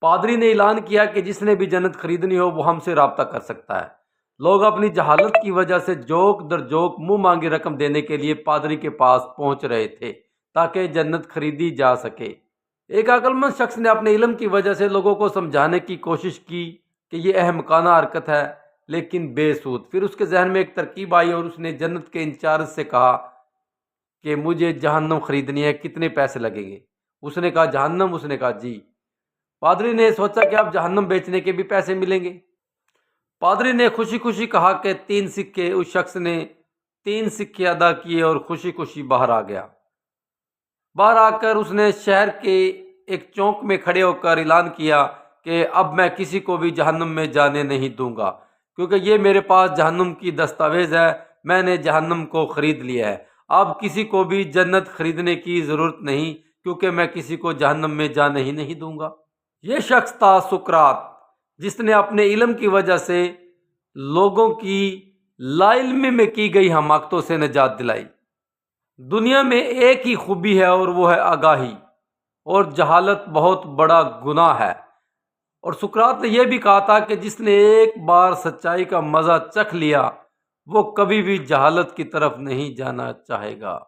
پادری نے اعلان کیا کہ جس نے بھی جنت خریدنی ہو وہ ہم سے رابطہ کر سکتا ہے۔ لوگ اپنی جہالت کی وجہ سے جوک در جوک منہ مانگی رقم دینے کے لیے پادری کے پاس پہنچ رہے تھے تاکہ جنت خریدی جا سکے۔ ایک عقل مند شخص نے اپنے علم کی وجہ سے لوگوں کو سمجھانے کی کوشش کی کہ یہ احمقانہ حرکت ہے لیکن بے سود۔ پھر اس کے ذہن میں ایک ترکیب آئی اور اس نے جنت کے انچارج سے کہا کہ مجھے جہنم خریدنی ہے، کتنے پیسے لگیں گے؟ اس نے کہا جہنم؟ اس نے کہا جی۔ پادری نے سوچا کہ اب جہنم بیچنے کے بھی پیسے ملیں گے۔ پادری نے خوشی خوشی کہا کہ 3 سکے۔ اس شخص نے 3 سکے ادا کیے اور خوشی خوشی باہر آ گیا۔ باہر آ کر اس نے شہر کے ایک چوک میں کھڑے ہو کر اعلان کیا کہ اب میں کسی کو بھی جہنم میں جانے نہیں دوں گا، کیونکہ یہ میرے پاس جہنم کی دستاویز ہے، میں نے جہنم کو خرید لیا ہے۔ اب کسی کو بھی جنت خریدنے کی ضرورت نہیں، کیونکہ میں کسی کو جہنم میں جانے ہی نہیں دوں گا۔ یہ شخص تھا سقراط، جس نے اپنے علم کی وجہ سے لوگوں کی لا علمی میں کی گئی حماقتوں سے نجات دلائی۔ دنیا میں ایک ہی خوبی ہے اور وہ ہے آگاہی، اور جہالت بہت بڑا گناہ ہے۔ اور سقراط نے یہ بھی کہا تھا کہ جس نے ایک بار سچائی کا مزہ چکھ لیا وہ کبھی بھی جہالت کی طرف نہیں جانا چاہے گا۔